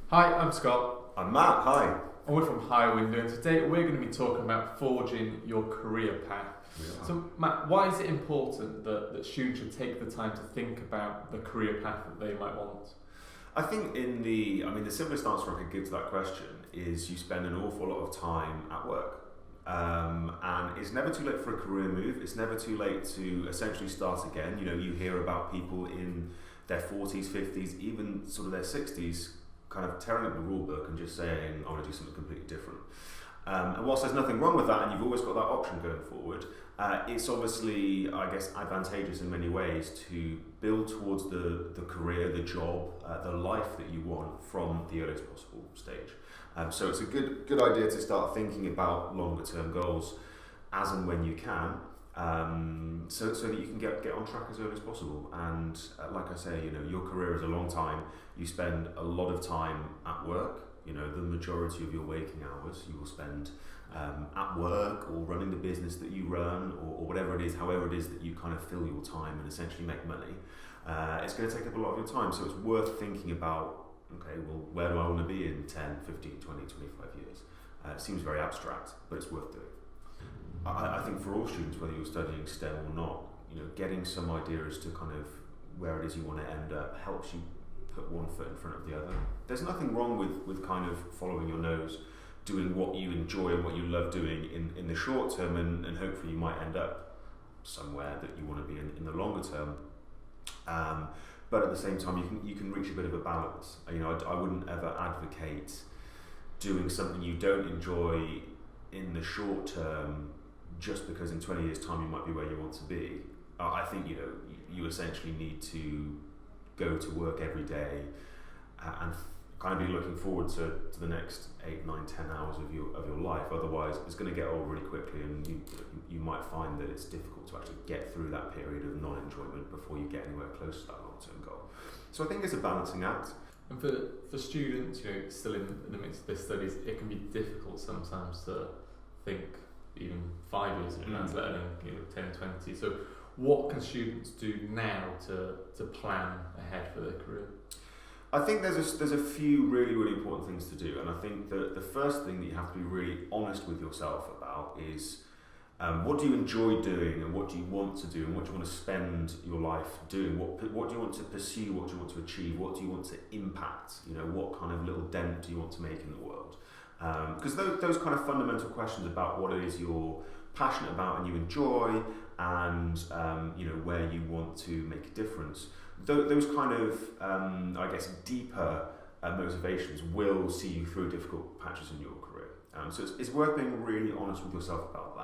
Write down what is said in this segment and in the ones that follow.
Hi, I'm Scott, I'm Matt, hi. and we're from High Window, and today we're going to be talking about forging your career path. So, Matt, why is it important that students should take the time to think about the career path that they might want? I think the simplest answer I could give to that question is you spend an awful lot of time at work. And it's never too late for a career move. It's never too late to essentially start again. You know, you hear about people in their 40s, 50s, even sort of their 60s, kind of tearing up the rule book and just saying, I want to do something completely different. And whilst there's nothing wrong with that, and you've always got that option going forward, it's obviously, I guess, advantageous in many ways to build towards the career, the job, the life that you want from the earliest possible stage. So it's a good idea to start thinking about longer term goals as and when you can, so that you can get on track as early as possible. And like I say, you know, your career is a long time. You spend a lot of time at work. You know, the majority of your waking hours you will spend at work or running the business that you run, or whatever it is, however it is that you kind of fill your time and essentially make money. It's going to take up a lot of your time, so it's worth thinking about, okay, well, where do I want to be in 10, 15, 20, 25 years? It seems very abstract, but it's worth doing. I think for all students, whether you're studying STEM or not, you know, getting some idea as to kind of where it is you want to end up helps you put one foot in front of the other. There's nothing wrong with kind of following your nose, doing what you enjoy and what you love doing in the short term, and hopefully you might end up somewhere that you want to be in the longer term. But at the same time, you can reach a bit of a balance. You know, I wouldn't ever advocate doing something you don't enjoy in the short term just because in 20 years' time you might be where you want to be. I think, you know, you essentially need to go to work every day and kind of be looking forward to the next 8, 9, 10 hours of your life. Otherwise, it's going to get old really quickly, and you might find that it's difficult to actually get through that period of non-enjoyment before you get anywhere close to that long-term goal. So I think it's a balancing act. And for students, you know, still in the midst of their studies, it can be difficult sometimes to think even 5 years in advance, let alone 10, 20. So what can students do now to plan ahead for their career? I think there's a few really, really important things to do, and I think that the first thing that you have to be really honest with yourself about is what do you enjoy doing, and what do you want to do, and what do you want to spend your life doing? What do you want to pursue? What do you want to achieve? What do you want to impact? You know, what kind of little dent do you want to make in the world? Because those kind of fundamental questions about what it is you're passionate about and you enjoy, and you know, where you want to make a difference. Those kind of, I guess, deeper motivations will see you through difficult patches in your career. So it's worth being really honest with yourself about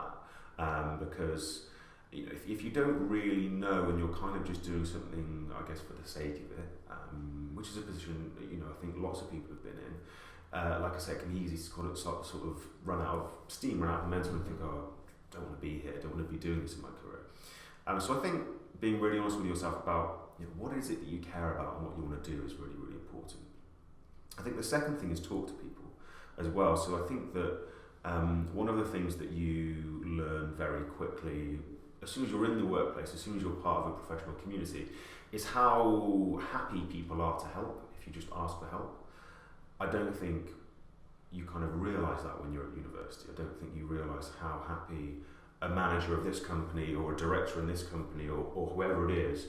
that, because you know, if you don't really know and you're kind of just doing something, I guess, for the sake of it, which is a position that, you know, I think lots of people have been in. Like I said, it can be easy to sort of run out of steam, run out of momentum, and think, oh, I don't want to be here, I don't want to be doing this in my career. So I think being really honest with yourself about, you know, what is it that you care about and what you want to do is really, really important. I think the second thing is talk to people as well. So I think that one of the things that you learn very quickly, as soon as you're in the workplace, as soon as you're part of a professional community, is how happy people are to help if you just ask for help. I don't think you kind of realise that when you're at university. I don't think you realise how happy a manager of this company or a director in this company or whoever it is,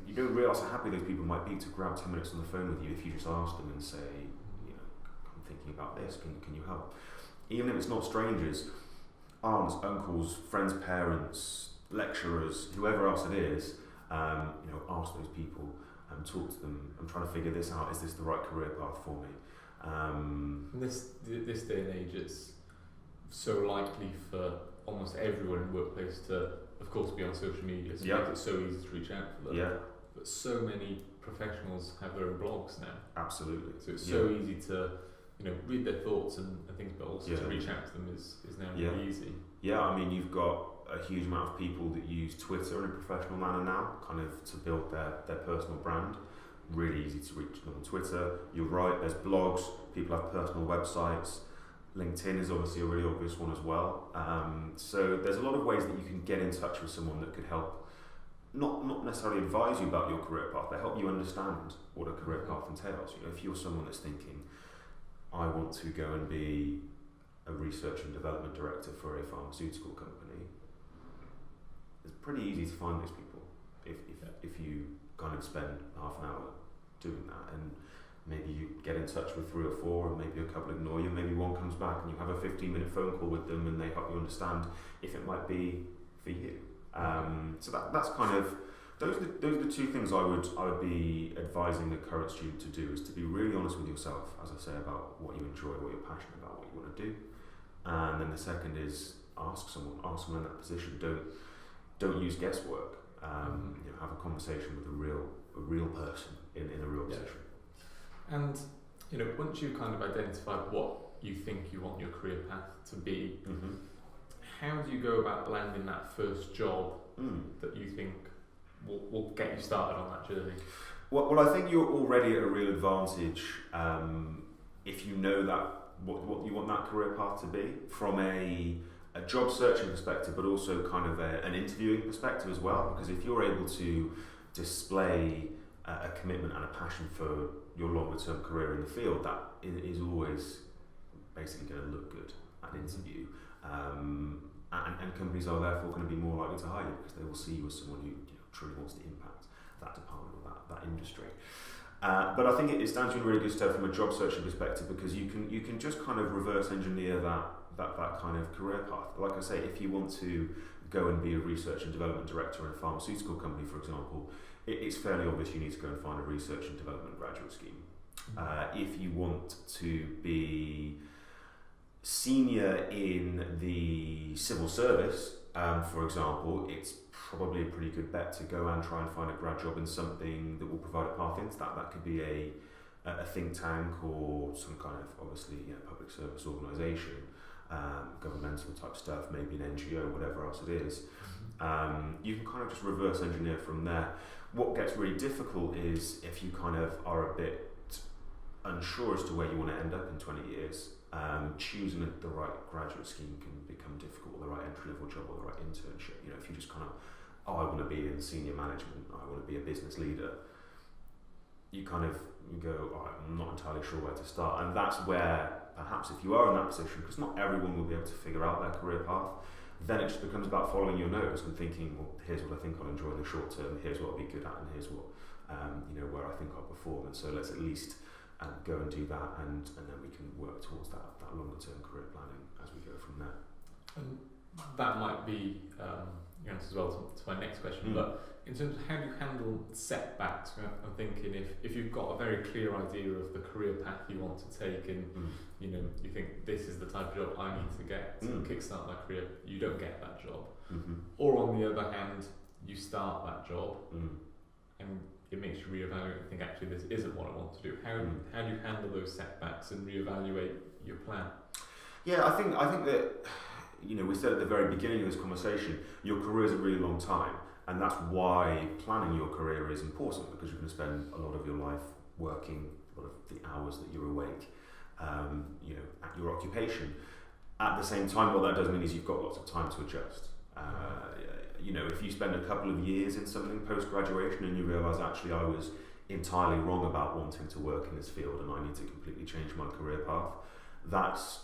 you don't realise how happy those people might be to grab 10 minutes on the phone with you if you just ask them and say, you know, I'm thinking about this, can you help? Even if it's not strangers, aunts, uncles, friends, parents, lecturers, whoever else it is, you know, ask those people and talk to them. I'm trying to figure this out. Is this the right career path for me? In this day and age, it's so likely for almost everyone in the workplace to, of course, be on social media. So it makes it so easy to reach out for them. Yeah. But so many professionals have their own blogs now. Absolutely. So it's so easy to, you know, read their thoughts and things, but also to reach out to them is now really easy. Yeah, I mean, you've got a huge amount of people that use Twitter in a professional manner now, kind of to build their personal brand. Really easy to reach them on Twitter. You're right, there's blogs, people have personal websites. LinkedIn is obviously a really obvious one as well. So there's a lot of ways that you can get in touch with someone that could help, not necessarily advise you about your career path, but help you understand what a career path entails. You know, if you're someone that's thinking, I want to go and be a research and development director for a pharmaceutical company, it's pretty easy to find those people if you kind of spend half an hour doing that, and maybe you get in touch with 3 or 4 and maybe a couple ignore you, maybe one comes back and you have a 15-minute phone call with them and they help you understand if it might be for you. So that's kind of, those are the 2 things I would be advising the current student to do, is to be really honest with yourself, as I say, about what you enjoy, what you're passionate about, what you want to do. And then the second is ask someone in that position. Don't use guesswork. Have a conversation with a real person in a real position. And once you've kind of identified what you think you want your career path to be, how do you go about landing that first job that you think will get you started on that journey? Well, I think you're already at a real advantage if you know that what you want that career path to be, from a job searching perspective, but also kind of an interviewing perspective as well. Because if you're able to display a commitment and a passion for your longer term career in the field, that is always basically going to look good at an interview. And companies are therefore going to be more likely to hire you, because they will see you as someone who truly wants to impact that department or that industry. But I think it stands you in really good stead from a job searching perspective, because you can just kind of reverse engineer that kind of career path. Like I say, if you want to go and be a research and development director in a pharmaceutical company, for example, it's fairly obvious you need to go and find a research and development graduate scheme. If you want to be senior in the civil service, for example, it's probably a pretty good bet to go and try and find a grad job in something that will provide a path into that. That could be a think tank or some kind of, obviously, public service organisation, governmental type stuff, maybe an NGO, whatever else it is. You can kind of just reverse engineer from there. What gets really difficult is if you kind of are a bit unsure as to where you want to end up in 20 years, choosing the right graduate scheme can become difficult, or the right entry-level job, or the right internship. If you just kind of, I want to be in senior management, I want to be a business leader, you go, I'm not entirely sure where to start. And that's where, perhaps if you are in that position, because not everyone will be able to figure out their career path, then it just becomes about following your nose and thinking, well, here's what I think I'll enjoy in the short term, here's what I'll be good at, and here's what, where I think I'll perform. And so let's at least go and do that, and then we can work towards that longer term career planning as we go from there. And that might be your answer as well to my next question, but in terms of how do you handle setbacks, I'm thinking if you've got a very clear idea of the career path you want to take, and you think this is the type of job I need to get to kickstart my career, you don't get that job. Or on the other hand, you start that job and it makes you reevaluate and think, actually this isn't what I want to do. How do you handle those setbacks and reevaluate your plan? Yeah, I think that, we said at the very beginning of this conversation, your career is a really long time, and that's why planning your career is important, because you're going to spend a lot of your life working, a lot of the hours that you're awake, at your occupation. At the same time, what that does mean is you've got lots of time to adjust. If you spend a couple of years in something post-graduation and you realise, actually, I was entirely wrong about wanting to work in this field and I need to completely change my career path, that's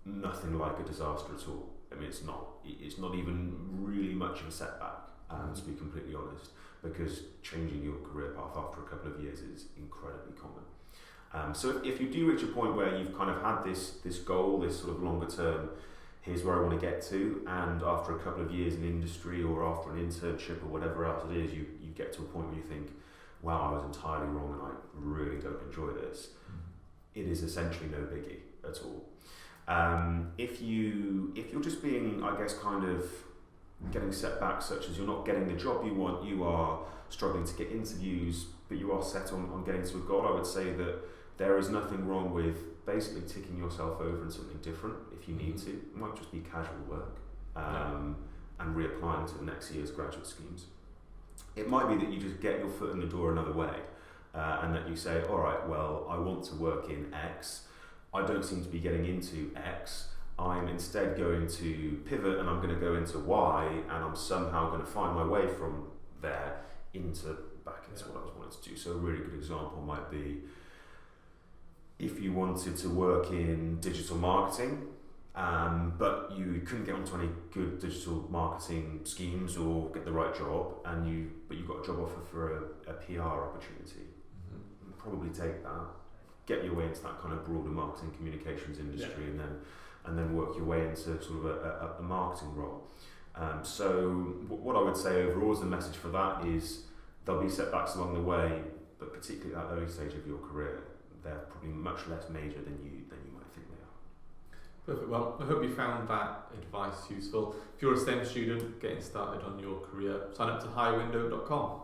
nothing like a disaster at all. I mean, it's not even really much of a setback, to be completely honest, because changing your career path after a couple of years is incredibly common. So if you do reach a point where you've kind of had this goal, this sort of longer term, here's where I want to get to, and after a couple of years in industry or after an internship or whatever else it is, you get to a point where you think, wow, I was entirely wrong and I really don't enjoy this. It is essentially no biggie at all. If you're just being, I guess, kind of getting setbacks such as you're not getting the job you want, you are struggling to get interviews, but you are set on getting to a goal, I would say that there is nothing wrong with basically ticking yourself over in something different if you need to. It might just be casual work, and reapplying to the next year's graduate schemes. It might be that you just get your foot in the door another way, and that you say, all right, well, I want to work in X, I don't seem to be getting into X, I'm instead going to pivot and I'm going to go into Y, and I'm somehow going to find my way from there back into what I was wanting to do. So a really good example might be, if you wanted to work in digital marketing, but you couldn't get onto any good digital marketing schemes or get the right job, but you got a job offer for a PR opportunity, probably take that, get your way into that kind of broader marketing communications industry, and then work your way into sort of a marketing role. So what I would say overall as the message for that is there'll be setbacks along the way, but particularly at that early stage of your career, they're probably much less major than you might think they are. Perfect. Well, I hope you found that advice useful. If you're a STEM student getting started on your career, sign up to highwindow.com.